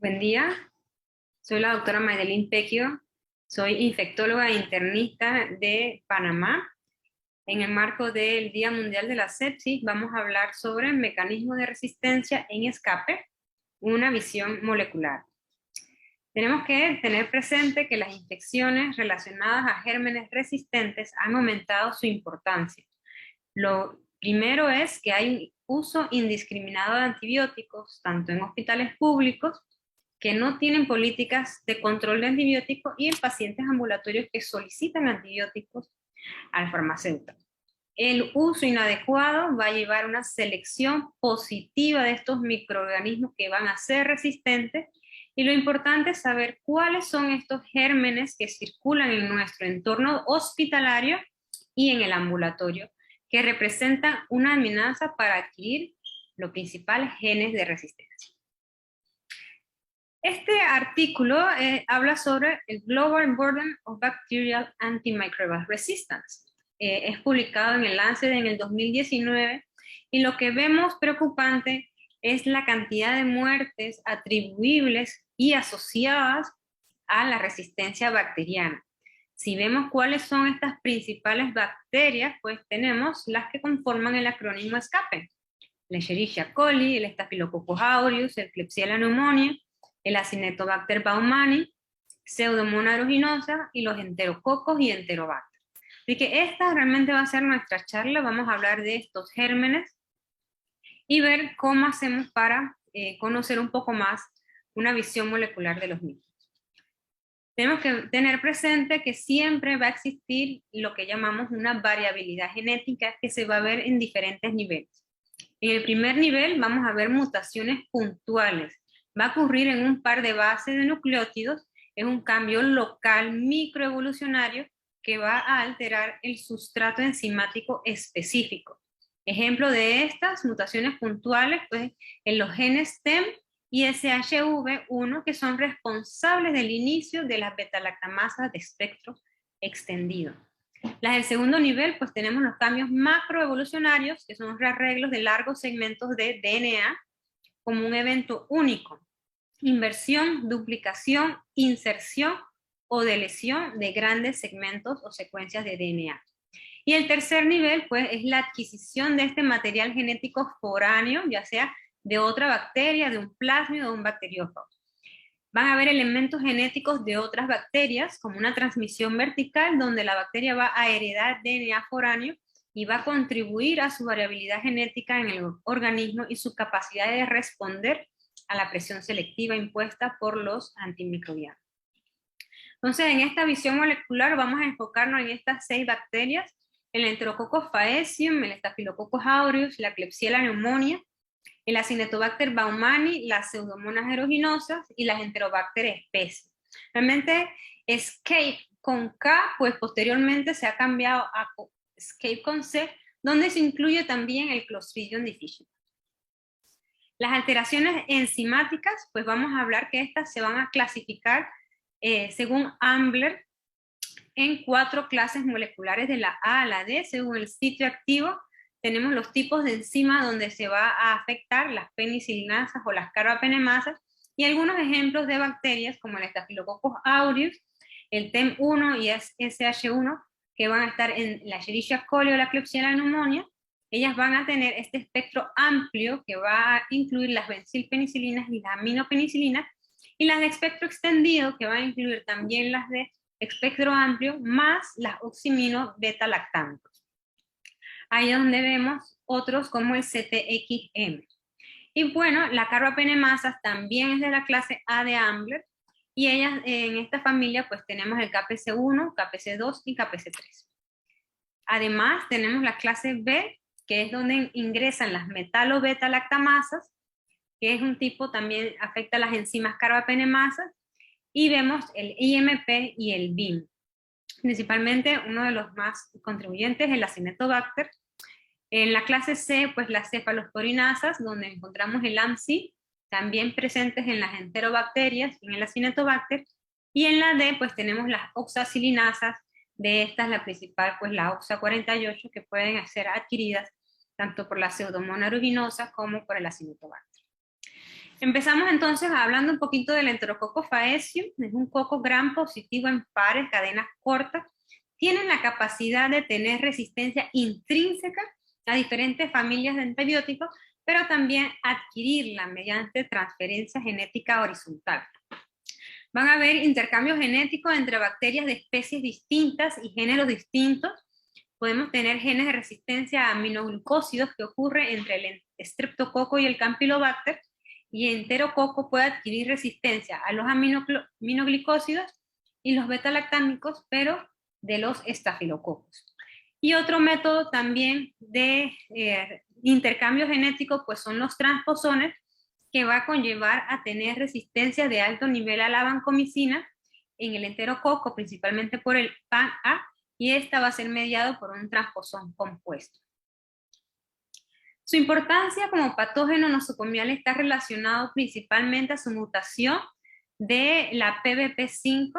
Buen día, soy la doctora Maydelin Pecchio, soy infectóloga e internista de Panamá. En el marco del Día Mundial de la Sepsis vamos a hablar sobre mecanismos de resistencia en escape, una visión molecular. Tenemos que tener presente que las infecciones relacionadas a gérmenes resistentes han aumentado su importancia. Lo primero es que hay uso indiscriminado de antibióticos, tanto en hospitales públicos que no tienen políticas de control de antibióticos y en pacientes ambulatorios que solicitan antibióticos al farmacéutico. El uso inadecuado va a llevar a una selección positiva de estos microorganismos que van a ser resistentes y lo importante es saber cuáles son estos gérmenes que circulan en nuestro entorno hospitalario y en el ambulatorio, que representan una amenaza para adquirir los principales genes de resistencia. Este artículo habla sobre el Global Burden of Bacterial Antimicrobial Resistance. Es publicado en el Lancet en el 2019 y lo que vemos preocupante es la cantidad de muertes atribuibles y asociadas a la resistencia bacteriana. Si vemos cuáles son estas principales bacterias, pues tenemos las que conforman el acrónimo SCAPE. La Escherichia coli, el Staphylococcus aureus, el Klebsiella pneumoniae, el Acinetobacter baumannii, Pseudomonas aeruginosa y los enterococos y enterobacter. Así que esta realmente va a ser nuestra charla. Vamos a hablar de estos gérmenes y ver cómo hacemos para conocer un poco más una visión molecular de los mismos. Tenemos que tener presente que siempre va a existir lo que llamamos una variabilidad genética que se va a ver en diferentes niveles. En el primer nivel vamos a ver mutaciones puntuales. Va a ocurrir en un par de bases de nucleótidos, es un cambio local microevolucionario que va a alterar el sustrato enzimático específico. Ejemplo de estas mutaciones puntuales, pues en los genes TEM y SHV1, que son responsables del inicio de las beta-lactamasas de espectro extendido. Las del segundo nivel, pues tenemos los cambios macroevolucionarios, que son rearreglos de largos segmentos de DNA como un evento único. Inversión, duplicación, inserción o deleción de grandes segmentos o secuencias de DNA. Y el tercer nivel, pues, es la adquisición de este material genético foráneo, ya sea de otra bacteria, de un plasmio o de un bacteriófago. Van a haber elementos genéticos de otras bacterias, como una transmisión vertical, donde la bacteria va a heredar DNA foráneo y va a contribuir a su variabilidad genética en el organismo y su capacidad de responder a la presión selectiva impuesta por los antimicrobianos. Entonces, en esta visión molecular vamos a enfocarnos en estas 6 bacterias, el Enterococcus faecium, el Staphylococcus aureus, la Klebsiella pneumoniae, el Acinetobacter baumannii, las Pseudomonas aeruginosa y las Enterobacter species. Realmente ESCAPE con K, pues posteriormente se ha cambiado a ESCAPE con C, donde se incluye también el Clostridium difficile. Las alteraciones enzimáticas, pues vamos a hablar que estas se van a clasificar según Ambler en 4 clases moleculares de la A a la D, según el sitio activo. Tenemos los tipos de enzima donde se va a afectar las penicilinasas o las carbapenemasas y algunos ejemplos de bacterias como el Staphylococcus aureus, el TEM1 y SH1 que van a estar en la Escherichia coli o la Klebsiella pneumoniae. Ellas van a tener este espectro amplio que va a incluir las benzilpenicilinas y las aminopenicilinas y las de espectro extendido que van a incluir también las de espectro amplio más las oximino beta-lactantos. Ahí es donde vemos otros como el CTXM. Y bueno, la carbapenemasas también es de la clase A de Ambler, y ellas en esta familia pues tenemos el KPC1, KPC2 y KPC3. Además tenemos la clase B, que es donde ingresan las metalo-beta-lactamasas, que es un tipo también afecta a las enzimas carbapenemasas, y vemos el IMP y el BIM. Principalmente uno de los más contribuyentes es el Acinetobacter. En la clase C, pues las cefalosporinasas, donde encontramos el AMSI, también presentes en las enterobacterias y en el Acinetobacter. Y en la D, pues tenemos las oxacilinasas, de estas la principal, pues la OXA48, que pueden ser adquiridas tanto por la Pseudomonas aeruginosa como por el Acinetobacter. Empezamos entonces hablando un poquito del Enterococcus faecium. Es un coco gram positivo en pares, cadenas cortas. Tienen la capacidad de tener resistencia intrínseca a diferentes familias de antibióticos, pero también adquirirla mediante transferencia genética horizontal. Van a haber intercambios genéticos entre bacterias de especies distintas y géneros distintos. Podemos tener genes de resistencia a aminoglucósidos que ocurre entre el Streptococo y el Campylobacter, y el Enterococo puede adquirir resistencia a los aminoglicósidos y los beta-lactámicos, pero de los estafilococos. Y otro método también de intercambio genético, pues son los transposones, que va a conllevar a tener resistencia de alto nivel a la vancomicina en el enterococo, principalmente por el PAN-A, y esta va a ser mediado por un transposón compuesto. Su importancia como patógeno nosocomial está relacionado principalmente a su mutación de la PBP5,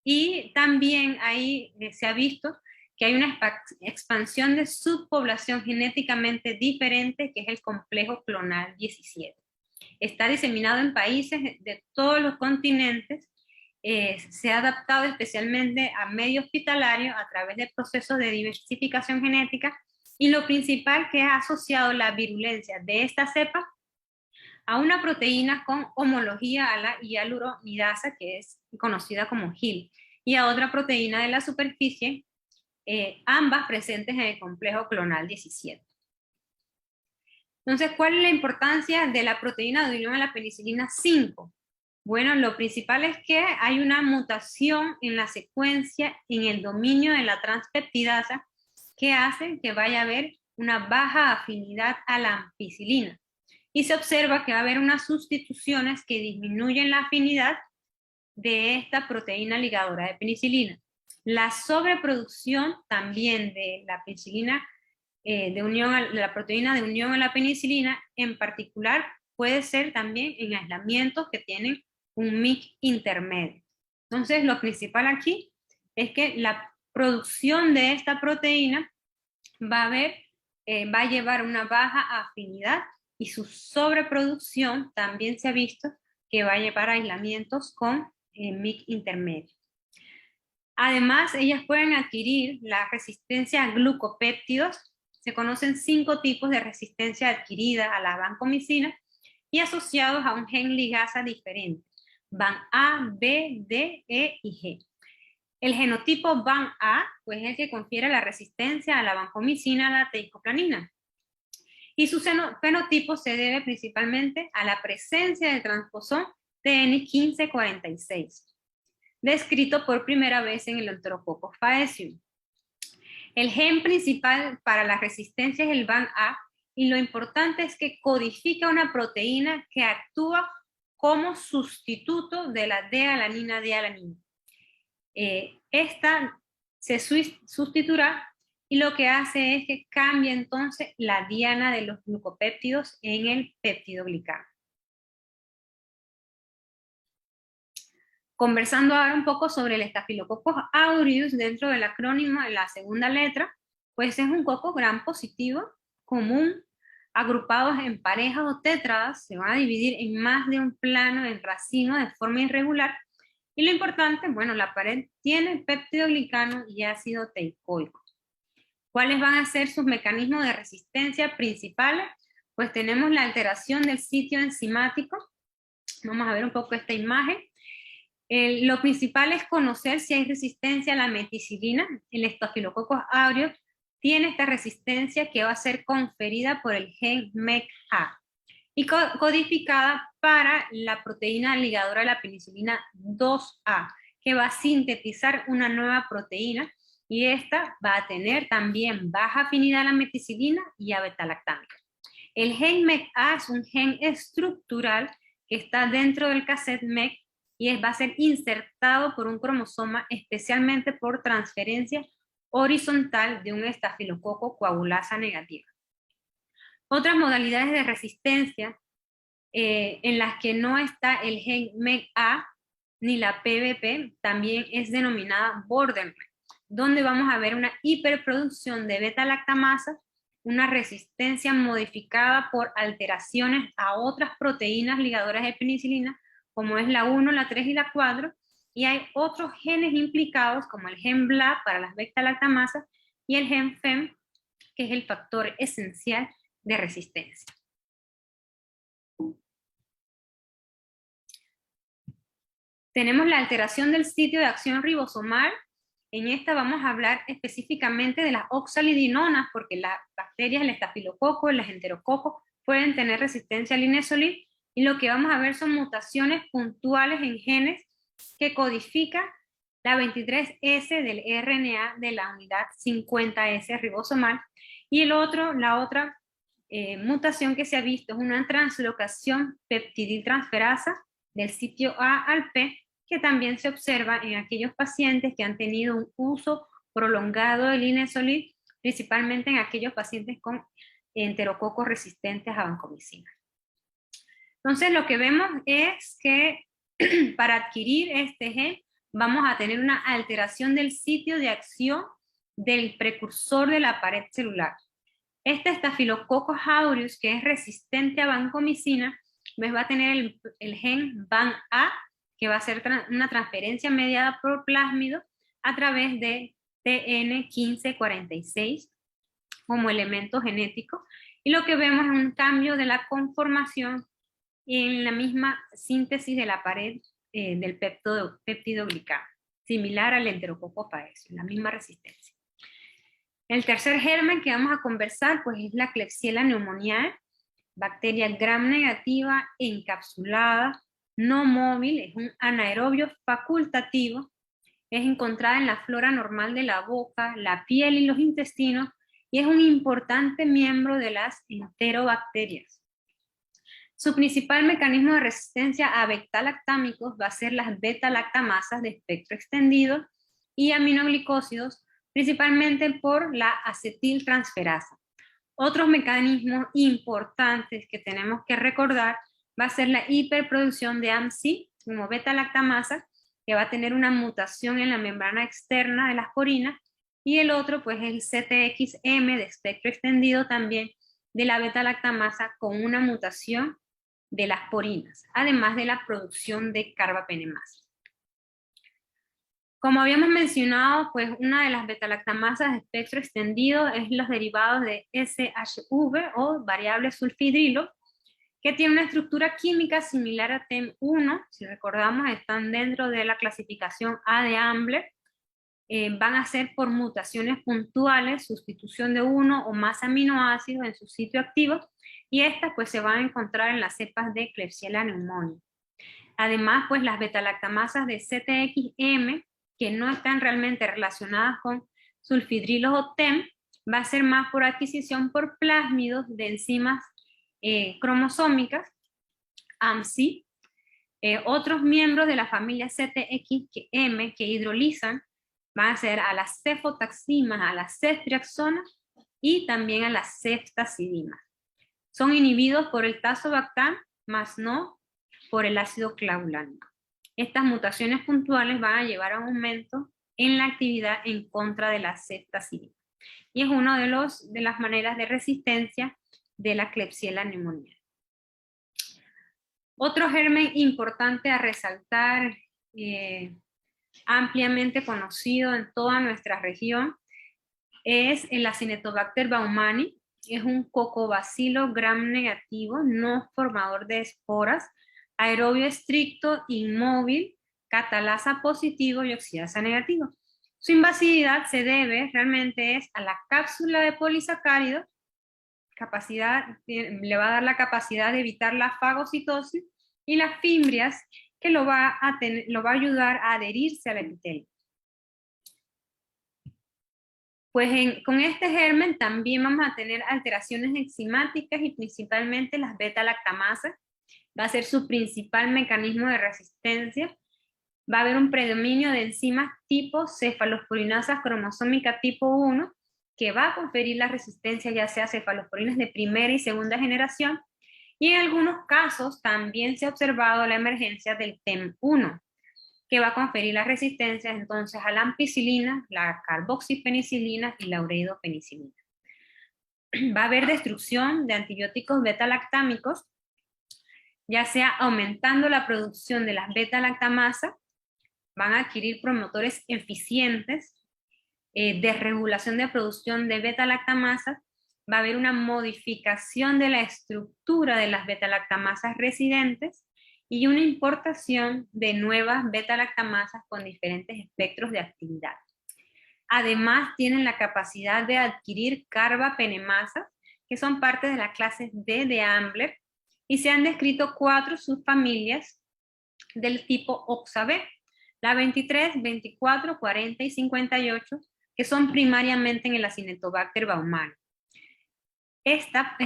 y también ahí se ha visto que hay una expansión de subpoblación genéticamente diferente, que es el complejo clonal 17. Está diseminado en países de todos los continentes, se ha adaptado especialmente a medio hospitalario a través de procesos de diversificación genética, y lo principal que ha asociado la virulencia de esta cepa a una proteína con homología a la hialuronidasa, que es conocida como HIL, y a otra proteína de la superficie, ambas presentes en el complejo clonal 17. Entonces, ¿cuál es la importancia de la proteína de unión a la penicilina 5? Bueno, lo principal es que hay una mutación en la secuencia en el dominio de la transpeptidasa que hace que vaya a haber una baja afinidad a la ampicilina. Y se observa que va a haber unas sustituciones que disminuyen la afinidad de esta proteína ligadora de penicilina. La sobreproducción también de la penicilina, de la proteína de unión a la penicilina, en particular, puede ser también en aislamientos que tienen un MIC intermedio. Entonces, lo principal aquí es que la producción de esta proteína va a llevar una baja afinidad, y su sobreproducción también se ha visto que va a llevar a aislamientos con MIC intermedio. Además, ellas pueden adquirir la resistencia a glucopéptidos. Se conocen 5 tipos de resistencia adquirida a la vancomicina y asociados a un gen ligasa diferente: VAN-A, B, D, E y G. El genotipo VAN-A, pues, es el que confiere la resistencia a la vancomicina, a la teicoplanin, y su fenotipo se debe principalmente a la presencia del transposón TN1546, descrito por primera vez en el Enterococcus faecium. El gen principal para la resistencia es el VAN-A, y lo importante es que codifica una proteína que actúa como sustituto de la D-alanina. Esta se sustituirá, y lo que hace es que cambia entonces la diana de los glucopéptidos en el peptidoglicano. Conversando ahora un poco sobre el Staphylococcus aureus, dentro del acrónimo de la segunda letra, pues es un coco gram positivo común, agrupados en parejas o tétradas. Se van a dividir en más de un plano en racimo de forma irregular, y lo importante, bueno, la pared tiene peptidoglicano y ácido teicoico. ¿Cuáles van a ser sus mecanismos de resistencia principales? Pues tenemos la alteración del sitio enzimático. Vamos a ver un poco esta imagen. Lo principal es conocer si hay resistencia a la meticilina. El Staphylococcus aureus tiene esta resistencia, que va a ser conferida por el gen MECA y codificada para la proteína ligadora de la penicilina 2A, que va a sintetizar una nueva proteína, y esta va a tener también baja afinidad a la meticilina y a beta-lactámica. El gen MECA es un gen estructural que está dentro del cassette MEC, y va a ser insertado por un cromosoma, especialmente por transferencia horizontal de un estafilococo coagulasa negativa. Otras modalidades de resistencia en las que no está el gen MECA ni la PBP también es denominada borderline, donde vamos a ver una hiperproducción de beta-lactamasa una resistencia modificada por alteraciones a otras proteínas ligadoras de penicilina, como es la 1, la 3 y la 4, y hay otros genes implicados, como el gen BLA para las beta-lactamasas y el gen FEM, que es el factor esencial de resistencia. Tenemos la alteración del sitio de acción ribosomal. En esta vamos a hablar específicamente de las oxalidinonas, porque las bacterias, el estafilococo, los enterococos, pueden tener resistencia al inesolid, y lo que vamos a ver son mutaciones puntuales en genes que codifican la 23S del RNA de la unidad 50S ribosomal, y la otra mutación que se ha visto es una translocación peptidiltransferasa del sitio A al P, que también se observa en aquellos pacientes que han tenido un uso prolongado del inesolid, principalmente en aquellos pacientes con enterococos resistentes a vancomicina. Entonces lo que vemos es que para adquirir este gen vamos a tener una alteración del sitio de acción del precursor de la pared celular. Este Staphylococcus aureus, que es resistente a vancomicina, pues va a tener el gen VAN-A, que va a ser una transferencia mediada por plásmido a través de TN1546 como elemento genético, y lo que vemos es un cambio de la conformación en la misma síntesis de la pared del peptidoglicano, similar al enterococo faecio, la misma resistencia. El tercer germen que vamos a conversar pues es la Klebsiella pneumoniae, bacteria gram negativa, encapsulada, no móvil, es un anaerobio facultativo, es encontrada en la flora normal de la boca, la piel y los intestinos, y es un importante miembro de las enterobacterias. Su principal mecanismo de resistencia a beta-lactámicos va a ser las beta-lactamasas de espectro extendido y aminoglicósidos, principalmente por la acetiltransferasa. Otros mecanismos importantes que tenemos que recordar va a ser la hiperproducción de AMC como beta-lactamasa, que va a tener una mutación en la membrana externa de las porinas, y el otro pues el CTXM de espectro extendido también de la beta-lactamasa con una mutación de las porinas, además de la producción de carbapenemasa. Como habíamos mencionado, pues una de las beta-lactamasas de espectro extendido es los derivados de SHV o variable sulfidrilo, que tiene una estructura química similar a TEM1, si recordamos están dentro de la clasificación A de Ambler, van a ser por mutaciones puntuales, sustitución de uno o más aminoácidos en su sitio activo, y estas pues se van a encontrar en las cepas de Klebsiella pneumoniae. Además, pues las beta-lactamasas de CTXM, que no están realmente relacionadas con sulfidrilos o TEM, va a ser más por adquisición por plásmidos de enzimas cromosómicas, AMSI. Otros miembros de la familia CTXM que hidrolizan van a ser a las cefotaximas, a las ceftriaxonas y también a las ceftasidimas. Son inhibidos por el tazobactam, más no por el ácido clavulánico. Estas mutaciones puntuales van a llevar a un aumento en la actividad en contra de la ceftazidima. Y es una de las maneras de resistencia de la Klebsiella pneumoniae. Otro germen importante a resaltar, ampliamente conocido en toda nuestra región, es el Acinetobacter baumannii. Es un cocobacilo gram negativo, no formador de esporas, aerobio estricto, inmóvil, catalasa positivo y oxidasa negativo. Su invasividad se debe realmente a la cápsula de polisacáridos, le va a dar la capacidad de evitar la fagocitosis, y las fimbrias, que lo va a ayudar a adherirse al epitelio. Pues con este germen también vamos a tener alteraciones enzimáticas y principalmente las beta-lactamasas. Va a ser su principal mecanismo de resistencia. Va a haber un predominio de enzimas tipo cefalosporinasa cromosómica tipo 1, que va a conferir la resistencia ya sea cefalosporinas de primera y segunda generación, y en algunos casos también se ha observado la emergencia del TEM1, que va a conferir la resistencia entonces a la ampicilina, la carboxipenicilina y la ureidopenicilina. va a haber destrucción de antibióticos beta-lactámicos, ya sea aumentando la producción de las beta-lactamasas, van a adquirir promotores eficientes, desregulación de producción de beta-lactamasas, va a haber una modificación de la estructura de las beta-lactamasas residentes y una importación de nuevas beta-lactamasas con diferentes espectros de actividad. Además, tienen la capacidad de adquirir carbapenemasas, que son parte de la clase D de Ambler, y se han descrito 4 subfamilias del tipo OXA-B, la 23, 24, 40 y 58, que son primariamente en el Acinetobacter baumannii. Esta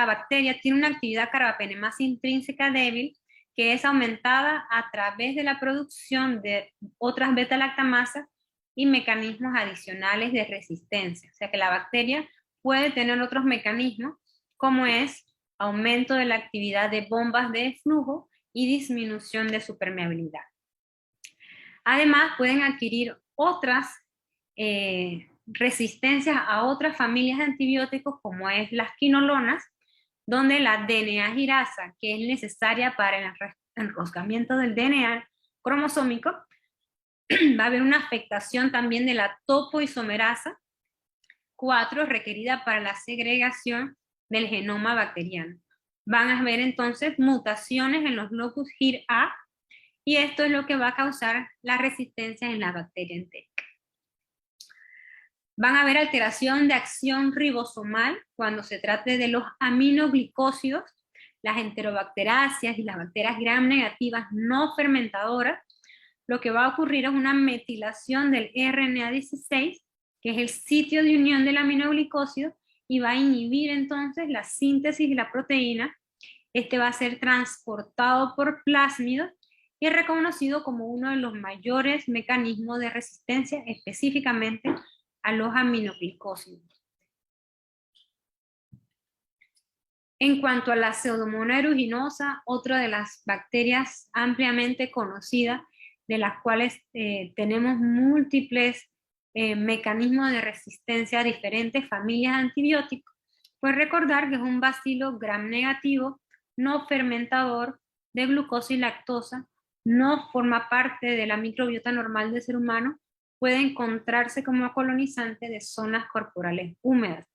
bacteria tiene una actividad carbapenemasa intrínseca débil, que es aumentada a través de la producción de otras beta-lactamasas y mecanismos adicionales de resistencia. O sea que la bacteria puede tener otros mecanismos, como es aumento de la actividad de bombas de flujo y disminución de su permeabilidad. Además, pueden adquirir otras resistencias a otras familias de antibióticos, como es las quinolonas, donde la DNA girasa, que es necesaria para el enroscamiento del DNA cromosómico, va a haber una afectación también de la topoisomerasa 4, requerida para la segregación del genoma bacteriano. Van a haber entonces mutaciones en los locus GIR-A, y esto es lo que va a causar la resistencia en la bacteria entérica. Van a haber alteración de acción ribosomal cuando se trate de los aminoglicósidos, las enterobacteráceas y las bacterias gram negativas no fermentadoras. Lo que va a ocurrir es una metilación del RNA16, que es el sitio de unión del aminoglicósido, y va a inhibir entonces la síntesis de la proteína. Este va a ser transportado por plásmidos y es reconocido como uno de los mayores mecanismos de resistencia, específicamente a los aminoglicósidos. En cuanto a la Pseudomonas aeruginosa, otra de las bacterias ampliamente conocidas, de las cuales tenemos múltiples mecanismos de resistencia a diferentes familias de antibióticos, pues recordar que es un bacilo gram negativo, no fermentador de glucosa y lactosa, no forma parte de la microbiota normal del ser humano, puede encontrarse como colonizante de zonas corporales húmedas.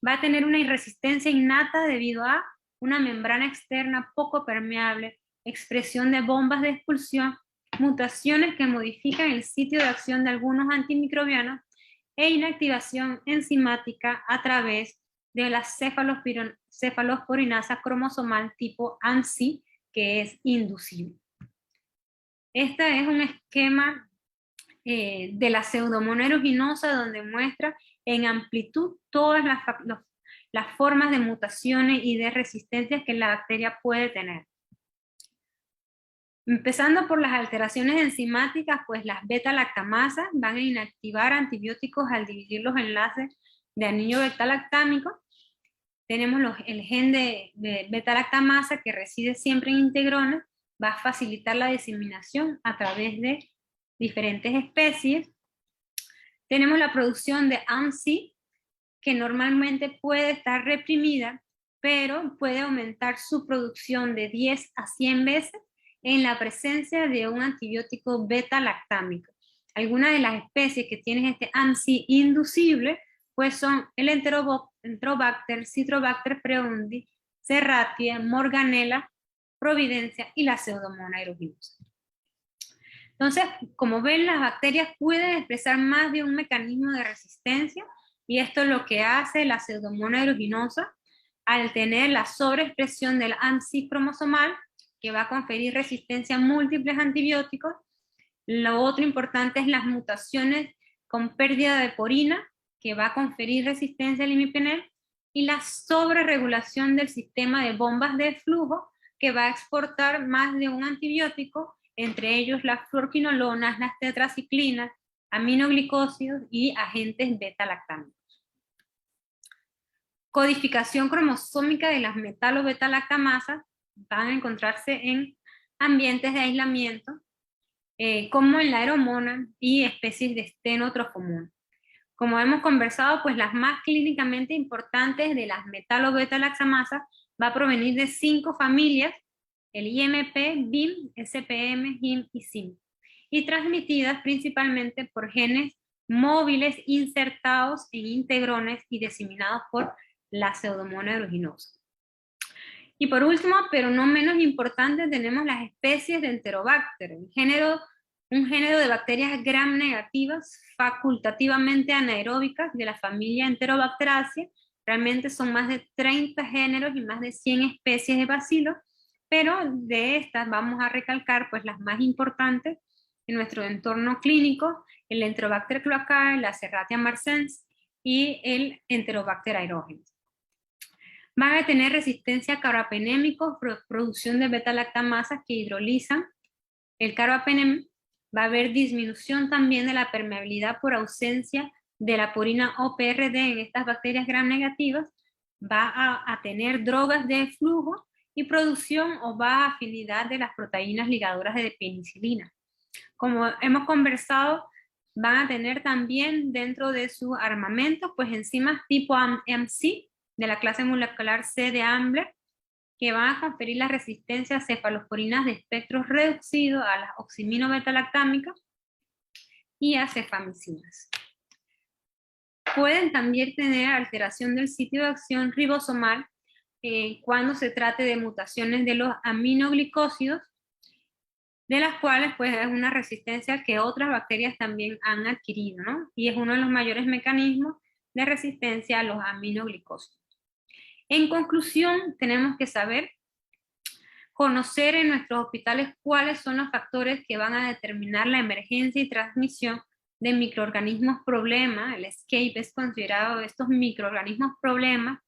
Va a tener una resistencia innata debido a una membrana externa poco permeable, expresión de bombas de expulsión, mutaciones que modifican el sitio de acción de algunos antimicrobianos e inactivación enzimática a través de la cefalosporinasa cromosomal tipo ANSI, que es inducible. Este es un esquema de la Pseudomonas aeruginosa, donde muestra en amplitud todas las formas de mutaciones y de resistencias que la bacteria puede tener. Empezando por las alteraciones enzimáticas, pues las beta-lactamasas van a inactivar antibióticos al dividir los enlaces de anillo beta-lactámico. Tenemos el gen de beta-lactamasa, que reside siempre en integronas, va a facilitar la diseminación a través de diferentes especies. Tenemos la producción de ANSI, que normalmente puede estar reprimida, pero puede aumentar su producción de 10 a 100 veces en la presencia de un antibiótico beta-lactámico. Algunas de las especies que tienen este ANSI inducible pues son el Enterobacter, Citrobacter preundi, Serratia, Morganella, Providencia y la Pseudomonas aeruginosa. Entonces, como ven, las bacterias pueden expresar más de un mecanismo de resistencia, y esto es lo que hace la Pseudomonas aeruginosa al tener la sobreexpresión del ANSI cromosomal, que va a conferir resistencia a múltiples antibióticos. Lo otro importante es las mutaciones con pérdida de porina, que va a conferir resistencia al imipenem, y la sobreregulación del sistema de bombas de flujo, que va a exportar más de un antibiótico, entre ellos las fluorquinolonas, las tetraciclinas, aminoglicósidos y agentes beta-lactámicos. Codificación cromosómica de las metalo-beta-lactamasas van a encontrarse en ambientes de aislamiento, como en la Aeromona y especies de Stenotrophomona. Como hemos conversado, pues las más clínicamente importantes de las metalo-beta-lactamasas va a provenir de 5 familias, el IMP, BIM, SPM, HIM y SIM, y transmitidas principalmente por genes móviles insertados en integrones y diseminados por la Pseudomonas aeruginosa. Y por último, pero no menos importante, tenemos las especies de Enterobacter, un género de bacterias gram negativas facultativamente anaeróbicas de la familia Enterobacteraceae. Realmente son más de 30 géneros y más de 100 especies de bacilos, pero de estas vamos a recalcar pues las más importantes en nuestro entorno clínico: el Enterobacter cloacae, la Serratia marcescens y el Enterobacter aerogenes. Van a tener resistencia a carbapenémicos, producción de beta-lactamasas que hidrolizan el carbapenem. Va a haber disminución también de la permeabilidad por ausencia de la purina OPRD en estas bacterias gram negativas. Va a tener drogas de flujo y producción o baja afinidad de las proteínas ligadoras de penicilina. Como hemos conversado, van a tener también dentro de su armamento pues enzimas tipo MC de la clase molecular C de Ambler, que van a conferir la resistencia a cefalosporinas de espectro reducido, a las oximino-beta-lactámicas y a cefamicinas. Pueden también tener alteración del sitio de acción ribosomal cuando se trate de mutaciones de los aminoglicósidos, de las cuales pues es una resistencia que otras bacterias también han adquirido, ¿no? Y es uno de los mayores mecanismos de resistencia a los aminoglicósidos. En conclusión, tenemos que conocer en nuestros hospitales cuáles son los factores que van a determinar la emergencia y transmisión de microorganismos problema. El escape es considerado estos microorganismos problema.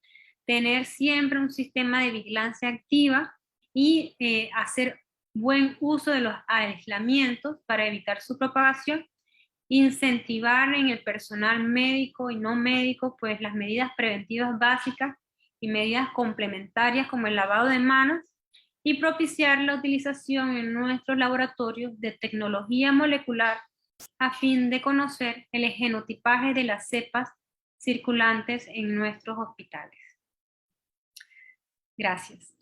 Tener siempre un sistema de vigilancia activa y hacer buen uso de los aislamientos para evitar su propagación. Incentivar en el personal médico y no médico pues las medidas preventivas básicas y medidas complementarias como el lavado de manos, y propiciar la utilización en nuestros laboratorios de tecnología molecular a fin de conocer el genotipaje de las cepas circulantes en nuestros hospitales. Gracias.